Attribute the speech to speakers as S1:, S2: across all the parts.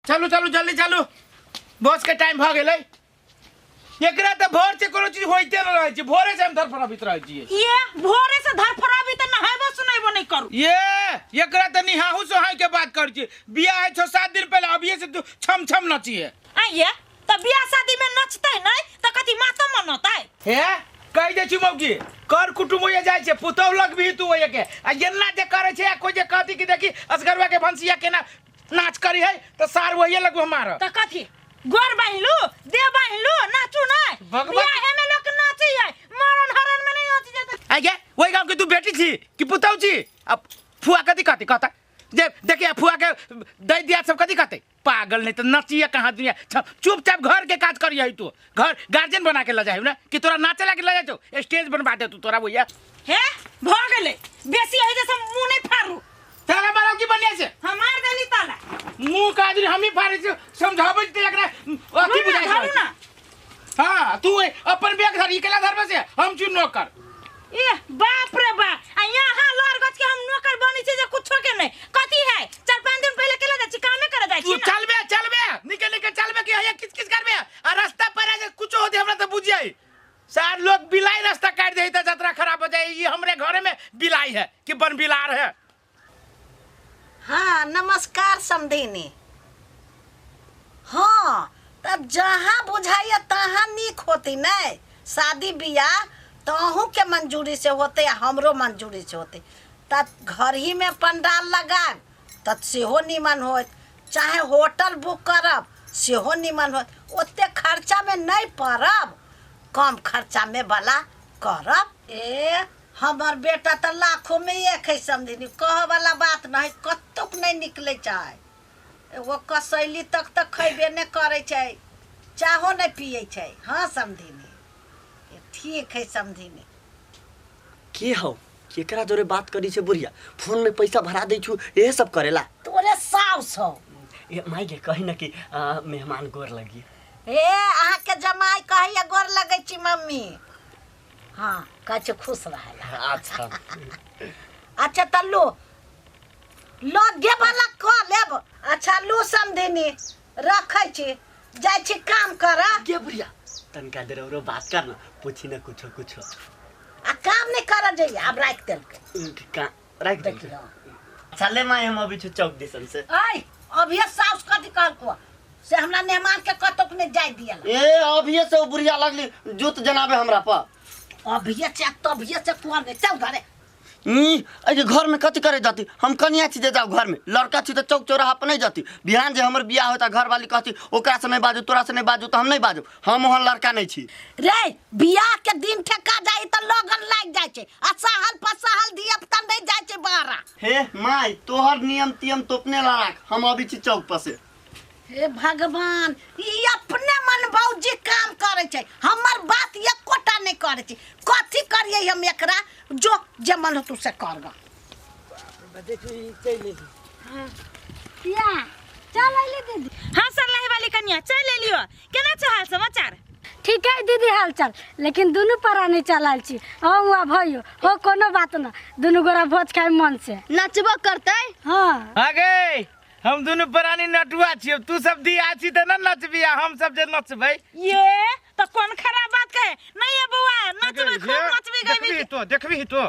S1: चलू चलू जल्दी चलू बस के टाइम भ गेलै एकरा त भोर से कोनो चीज होइते न रहै छै भोरे से हम धरफराबित रहै छियै
S2: ये भोरे से धरफराबित नहाइबो सुनाइबो नहीं करू
S1: ये एकरा त निहाहू सोहाई के बात कर छी बियाह है 6-7 दिन पहले अभी से छम छम नचिए
S2: आइए त बियाह शादी में नचतै नहीं त कथि माता मनतै
S1: हे कह दे छी मौगी कर कुटुम होय जाय छै पुतौ लग भी तू होय के आ एन्ना जे करे छै कोई जे कहती कि देखी असगरवा के भंसिया केना नाच करी है त सार वही लग हमारा
S2: त कथि गोर बाहिलू दे बाहिलू नाचू नहीं बियाह में लोग नाचै है मरण हरण में नहीं नाचै जत
S1: आगे वही गांव के तू बेटी छी कि पुतौ छी अब फुआ कथि कहते कहता जे देखिए फुआ के दे दिया सब कथि कहते पागल नहीं तो नचिए कहाँ दुनिया चुपचाप घर के काज करिए तू घर गार्जियन बना के ले जाए ना कि तोरा नाचे लगे ले जाओ स्टेज बनवा दे तू तोरा भैया
S2: हे भ गेलै बेसी है जैसे मुंह नहीं फाड़ू
S1: ताला मारो की बनिया से
S2: हमार देली ताला
S1: मुंह का दिन हम ही फाड़े से समझाबै ते एकरा अथी बुझाई
S2: धरू ना
S1: हां तू अपन बैग धर इकला धरबे से हम चुन नौकर
S2: ए बाप रे बा आ यहां लड़ गछ के हम नौकर बनी छै जे कुछो के नहीं कथि है 4-5 दिन पहले केला जाय छी कामे करे जाय छी
S1: तू चलबे निकल चलबे कि हया किस करबे आ रास्ता पर जे कुछो होते हमरा त बुझियै सार लोग बिलाई रास्ता काट दे त यात्रा खराब हो जाए ये हमरे घर में बिलाई है कि बन बिलार है।
S3: हाँ नमस्कार समधिनी। हाँ तब जहाँ बुझाइए तहाँ निक होती नहीं शादी बियाह तहू के मंजूरी से होते हमरो मंजूरी से होते तब घर ही में पंडाल लगाब तब सेहो निमन हो चाहे होटल बुक करब सेहो निमन हो ओते खर्चा में नहीं पड़ब कम खर्चा में भला करब। ए हमार बेटा तो लाखों में एक है समझनी कह वाला बात नहीं कतुक नहीं निकले चाहे वो कसैली तक खैबे नहीं करे छै चाहो नहीं पिए छै। हाँ समझनी ठीक है समझनी
S4: के हो केकरा जोरे बात करी छे बुढ़िया फोन में पैसा भरा दे छु ये सब करेला
S3: तोरे साउस हो
S4: ए माई के कहि न कि मेहमान गोर लगी
S3: ए आहा के जमाई कहिया गोर लगे छी मम्मी। हाँ कछ खुश रहेला
S4: अच्छा
S3: अच्छा त लो लगे वाला क लेब अच्छा लो समझनी रखै छी जाय छी काम करा
S4: के बुढ़िया तनका देर औरो बात कर ना पूछी ना कुछो कुछो
S3: आ काम नहीं कर जाइए अब राख देल
S4: का रख दे चले माई हम अभी चौक दिसन से
S3: आई अभी साउस कथि कहल को से हमरा मेहमान के कतक नहीं जाय दिया
S4: ए अभी से बुढ़िया लगली जूत जनाबे हमरा पर
S3: अभी से तभी से कुआं में चल घरे
S4: अरे घर में कथी करे जाती हम कनिया छी जे जाओ घर में लड़का छी तो चौक चौराहा पर नहीं जाती बिहान जे हमर बियाह होता घर वाली कहती ओकरा से नहीं बाजू तोरा से नहीं बाजू तो हम नहीं बाजू हम ओहन लड़का नहीं छी
S3: रे बियाह के दिन ठेका जाई त लगन लाग जाय छे आ सहल पसहल दिया त नहीं जाय छे बाहर।
S4: हे माई तोहर नियम तियम तो अपने राख हम अभी छी चौक पर से।
S3: हे भगवान ई अपने मन भौजी काम करे छे हमर बात एक कोटा नहीं करे छे कथि करिए हम एकरा जो जे मन तू से करबा
S1: देखी चल ले
S2: हां या चल आइले दीदी हां सर लाही वाली कन्या चल ले लियो केना छ हाल समाचार
S5: ठीक है दीदी हाल चाल लेकिन दोनों परानी चलाल छी हम हुआ भयो हो कोनो बात ना दोनों गोरा भोज खाए मन से
S2: नचबो करतै।
S5: हां
S1: आगे हम दोनों परानी नटुआ छियो तू सब दिया छी त न नचबिया हम सब जे नचबै
S2: ये तो कौन खराब बात कहे नहीं है बुआ नचबे खूब नचबे गई
S1: देखबी तो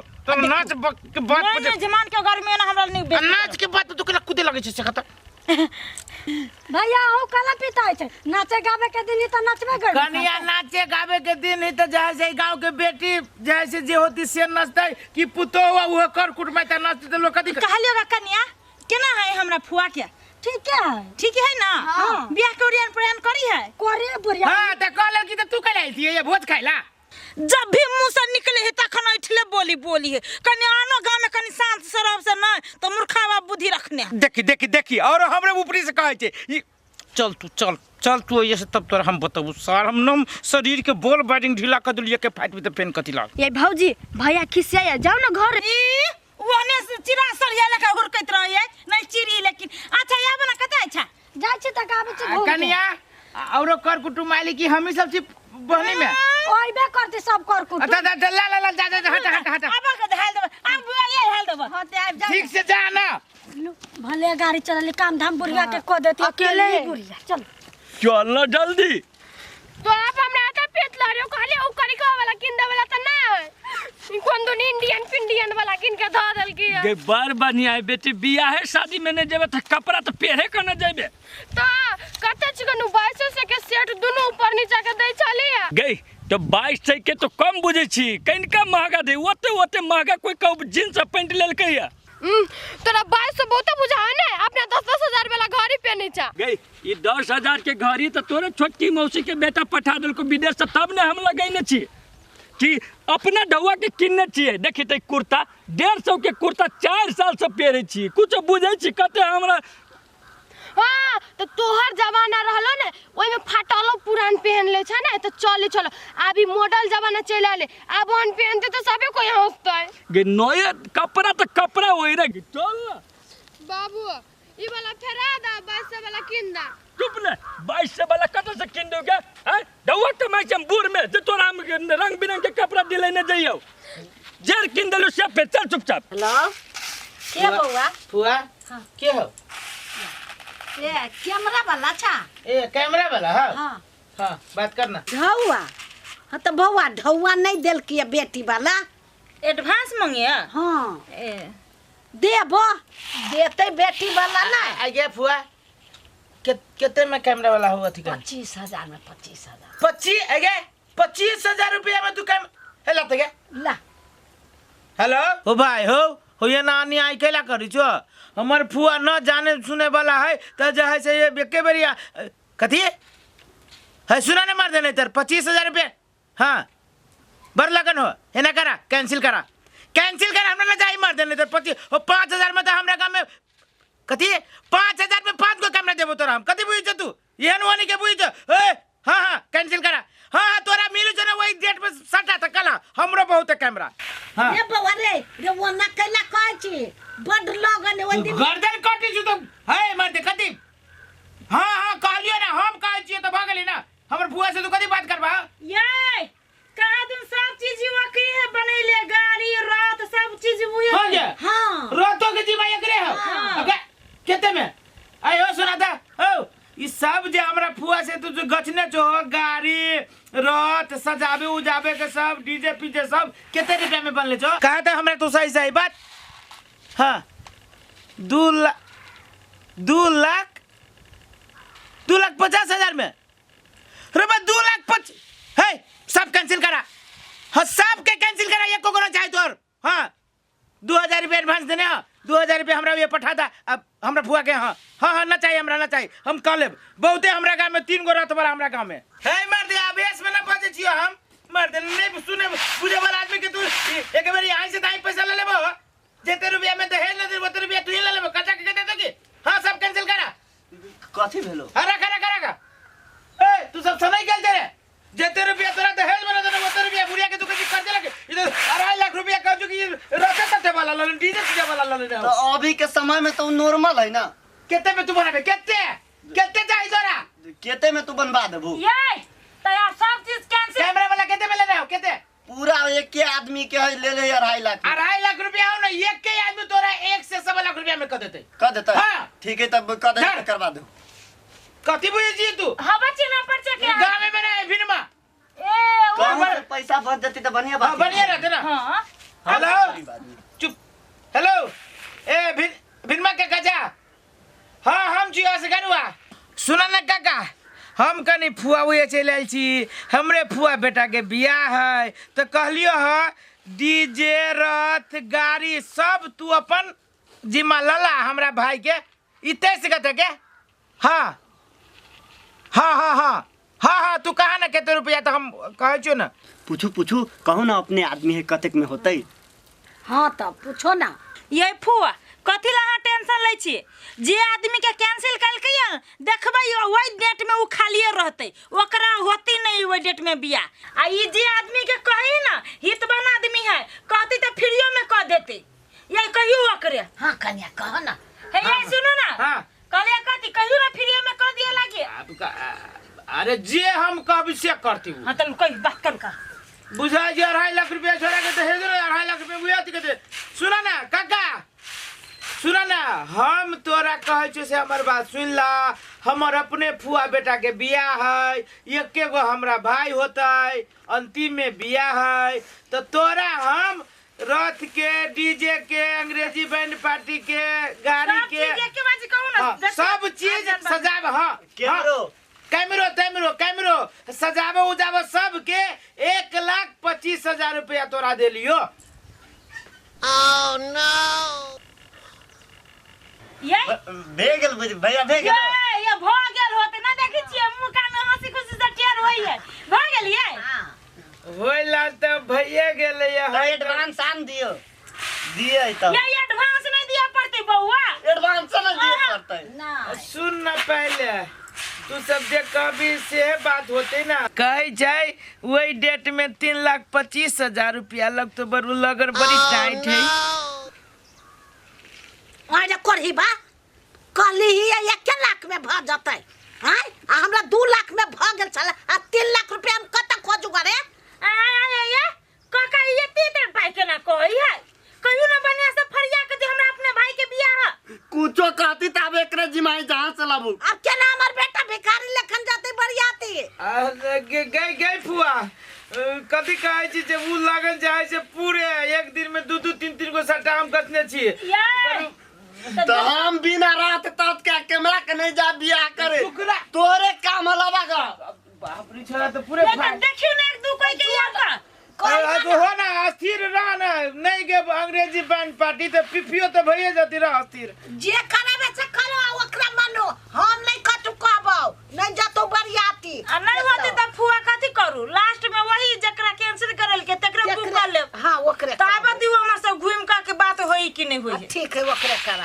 S1: नाच के बात
S2: नहीं जमान के घर में ना हमरा नहीं बेच
S1: नाच के बात तू केना कूदे लगे छै से कत
S5: भैया हो कला पिता छै नाचे गावे के दिन त नचबे कर
S1: कनिया नाचे गावे के दिन ही तो जैसे गांव के बेटी जैसे जे होती से नचतै कि पुतो वो कर कुटमै त नचतै त लोग कथि
S2: कहलियो कन्या केना है हमरा फुआ के
S5: ठीक है
S2: ना
S5: हाँ।
S2: बियाह के ओरियन प्रयान करी है
S5: करे बुढ़िया
S1: हां त कहले कि त तू कल आई थी ये भोज खाइला
S2: जब भी मुंह से निकले है तखन ऐठले बोली है कन्या आनो गांव में कनी शांत शराब से ना तो मूर्खावा बुद्धि रखने
S1: देखी और हमरे ऊपरी से कहै छै चल तू ये से तब तोरा हम बताबू सार हम नम शरीर के बोल बैडिंग ढीला कर दिलिए के फाइट में त पेन कथि लाग
S5: ये भौजी भैया खिसिया जाओ ना घर
S2: ओने से चिरा सरिया लेके हुरकैत रहिए नहीं चिरी लेकिन अच्छा या बना कता अच्छा
S5: जाय छी त आबे छी
S1: कनिया औरो कर कुटुम माली की हम ही सब छी बहनी में
S5: ओइबे करते सब कर कुटुम
S1: ला जा हट
S2: अब के हेल दे अब ये हेल दे
S1: ठीक से जा ना
S5: लो भले गाड़ी चलले काम धाम बुढ़िया के को देती
S2: अकेले ही।
S5: बुढ़िया चल
S6: चल ना जल्दी।
S7: तो आप हमरा आता पेट लहरियो कहले उ करी का वाला किंदा वाला त ना है कोन दो इंडियन पिंडियन वाला किन के ध दल के
S6: गे बार बढ़िया है बेटी, बियाह है शादी में नहीं जेबे त कपड़ा तो पहरे के न जेबे।
S7: तो कते चिकन 2200 से के सेट दोनों ऊपर नीचे के दे चले
S6: गे तो 2200 के तो कम बुझे छी, कनिका महंगा दे, ओते महंगा कोई कब जींस पैंट लेल के या।
S7: तोरा 2200 बहुत बुझा है ना, अपने 10-10 हजार वाला घड़ी पे नीचा
S6: गे ये 10,000 के घड़ी तो तोरे छोटकी मौसी के बेटा पठा देल को विदेश से, तब ने हम लगैने छी कि अपना ढौआ के किन्ने छिए। देखी त कुर्ता 150 के कुर्ता 4 साल से पहरे छी, कुछ बुझे छी कते हमरा।
S7: हां तो तोहर जमाना रहलो ने ओइ में फाटलो पुरान पहन ले छ ना, तो चले चलो अभी मॉडल जमाना चले आले, अब हम पहनते तो सबे कोई हंसता है।
S6: गे नया कपड़ा तो कपड़ा होई रे, चल ना
S7: बाबू ई वाला फेरा दा 2200 वाला किंदा।
S6: चुप ने, 2200 वाला कत से किन दोगे हैं? ढौआ कमाई हम बूढ़ में जे तोरा हम रंग बिरंग के कपड़ा दिले न जइयो, जेर किन देलु से पे चल चुपचाप।
S3: हेलो के बउआ
S1: फुआ के हो?
S3: ए कैमरा वाला छा
S1: ए कैमरा वाला हाँ
S3: हाँ
S1: हाँ बात करना।
S3: ढौआ हाँ तो बउआ ढौआ नहीं देल किया बेटी वाला।
S2: एडवांस मांगे
S3: हाँ
S2: ए
S3: देबो देते बेटी वाला ना।
S1: आगे फुआ कितने में कैमरा वाला हुआ ठीक है?
S3: 25,000 में 25,000
S1: 25 आगे 25,000 रुपया में तू कैम हेला तो क्या?
S3: ला
S1: हेलो हो भाई हो ये नानी आई केला करी छो, हमर फुआ न जाने सुने वाला है तो जो है से ये एके बेरिया कथी है सुना ने मार देने तर 25,000 रुपया। हाँ बर लगन हो है ना, करा कैंसिल करा हमरा ना जाई मार देने तर 5,000 में तो हमरा काम में कथी 5,000 में 5 को कैमरा देबो तोरा हम कथी बुझी छ तू ये नवानी के बुझी छ। हाँ हाँ कैंसिल करा। हाँ तोरा मिलू छ ना वही डेट पे सटा त कला हमरो बहुत है कैमरा। हाँ
S3: रे बउआ रे वो ना कैला कहै छी बड लगन ओइ दिन
S1: गर्दन काटी छु तो है मार दे कथी। हाँ हाँ कहलियो ना हम कहै छी तो भागली ना, हमर फुआ से तू कथी बात करबा?
S2: ये कहा तुम सब चीज वकी है बनैले, गाड़ी रात सब चीज हुए।
S1: हाँ जे
S3: हाँ
S1: रातों के जीवा एकरे हो।
S3: हाँ।
S1: अबे केते में आय हो सुना था ओ ई सब जे हमरा फुआ से तू जो गछने छो गाड़ी रात सजावे उजावे के सब डीजे पीजे सब केते रुपया में बनले छो? कहा था हमरा तू सही सही बात। हाँ 2,50,000 में रुपया 2,50,000 है सब कैंसिल करा। हाँ सब के कैंसिल करा, ये को चाहे तोर। हाँ 2,000 रुपया एडवांस देने। हाँ 2,000 रुपया हमरा ये पठा दा अब हमरा फुआ के। हाँ हाँ हाँ ना चाहिए हमरा ना चाहिए, हम कह लेब बहुते हमरा गांव में 3 गो रात वाला हमरा गांव में है। मार दे आवेश में ना बजे छियो हम मार दे नहीं सुने बुझे वाला आदमी के तू एक बार यहां से दाई पैसा ले लेबो जेते रुपया में दे न दे 2 रुपया तू ही ले लेबो कचा के दे दोगी। हाँ सब कैंसिल करा।
S4: कथी भेलो?
S1: अरे करा ए तू सब समय गेल दे जेते रुपया तोरा दे हेल बना दे 2 रुपया बुढ़िया के तू कथि कर दे लगे इधर 2.5 लाख रुपया का जो कि रखे तते वाला ले डीजे पीजे वाला ले।
S4: तो अभी के समय में तो नॉर्मल है ना।
S1: केते में तू बनाबे केते चाहिए तोरा?
S4: केते में तू बनवा देबू?
S2: ये तो यार सब चीज कैंसिल।
S1: कैमरा वाला केते में ले रहे हो? केते
S4: पूरा एक के आदमी के है ले ले 2.5 लाख।
S1: 2.5 लाख रुपया हो ना, एक के आदमी तोरा 1 से 1.25 लाख रुपया में कर देते।
S4: कर देता?
S1: हाँ।
S4: ठीक है तब कर दे करवा दो।
S1: कथी बुझे जी तू?
S2: हवा चिना पर से क्या
S1: गांव में ना है फिरमा
S2: ए वो
S4: कौन से पैसा बच जाती तो बढ़िया बात।
S1: हां बढ़िया रहते ना।
S2: हां
S1: हेलो चुप हेलो ए फिरमा के काका। हाँ हम जिया से गनुआ सुना ना काका, हम कनी फुआ हुए चल आइल छी, हमरे फुआ बेटा के बियाह है तो कहलियो ह डीजे रथ गाड़ी सब तू अपन जिम्मा लला हमरा भाई के इते से कहते के। हाँ हाँ हाँ हाँ हाँ हाँ तू कहा ना केते रुपया तो हम कहे छो ना।
S4: पूछू कहू ना अपने आदमी है कतेक में होतई।
S3: हाँ तो पूछो ना।
S2: ये फुआ कथी ला टेंशन ले छी, जे आदमी के कैंसिल कल के देखबै ओई डेट में उ खालिए रहते, ओकरा होती नहीं ओई डेट में बिया। आ ई जे आदमी के कही ना हितवान आदमी है कहती तो फ्रीओ में कह देते, ये कहियो ओकरे।
S3: हाँ कन्या कहो ना।
S2: हे ये सुनो ना
S1: हाँ
S2: कहले कथी कहियो ना फ्रीओ में कह दिया लागे।
S1: अरे जे हम कब से करती हूँ।
S2: हां तन कोई बात कर का
S1: बुझा जी 2.5 लाख रुपया छोड़ा के तो हे 2.5 लाख रुपया बुझा के सुना ना काका सुना ना, हम तोरा कहे छो से हमर बात सुन ला। हमर अपने फुआ बेटा के बियाह है, एके गो हमरा भाई होता है, अंतिम में बियाह है। तो तोरा हम रथ के, डीजे के, अंग्रेजी बैंड पार्टी के, गाड़ी के, सब चीज सजाब। हाँ कैमरो सजाबो उजाबो सब के 1,25,000 रुपया तोरा दे लियो।
S2: ये
S4: भेगल भैया भेगल
S2: ये भ गेल होते ना, देखै छियै मुंह कान में हंसी खुशी से टेर होई है। भ गेल ये
S1: होइला त भइए गेलै है।
S4: एडवांस आन दियो दिए त
S2: ये एडवांस नहीं दिया पड़ते बउआ,
S4: एडवांस न दिए पड़तै
S3: ना
S1: सुन ना पहले, तू सब जे कभी से बात होते ना, कहे जाए वही डेट में 3,25,000 रुपया लग तो बरू लगर बड़ी टाइट है।
S3: ओए रे करही बा कहली ही 1 लाख में भ जतै हैं, आ हमरा 2 लाख में भ गेल छले, आ 3 लाख रुपया हम कत खोजू रे।
S2: ये काका ये तीतर भाई के ना कोई है, कहियो ना बनिया से फरिया के दे हमरा अपने भाई के बियाह है।
S4: कुछो कहती तब एकरे जिमाई जहां से लाबू।
S3: अब के ना हमर बेटा भिखारी लेखन जाते बरियाती।
S1: गई फुआ कभी कहे छी जे उ लगन जाए से पूरे एक दिन में 2-2 3-3 गो सट्टा हम कसने छी।
S4: तो हम बिना रात तात के कैमरा के नहीं जा बियाह करे, तोरे काम लगा
S1: बाप रे छोरा तो पूरे
S2: देखियो ना एक दू कोई के यार
S1: हो ना अस्थिर रह ना, नहीं गे अंग्रेजी बैंड पार्टी तो पिफियो तो भइए जाती रह अस्थिर।
S3: जे करावे से करो ओकरा मानो, हम नहीं कटु कहबो नहीं जतो बरियाती।
S2: नहीं होते त फुआ कथि करू, लास्ट में वही जकरा कैंसिल करल के तकरा बुक कर ले।
S3: हां ओकरे
S2: ताबे दियो हमर सब घूम का के बात होई कि नहीं होई।
S3: ठीक है ओकरे कर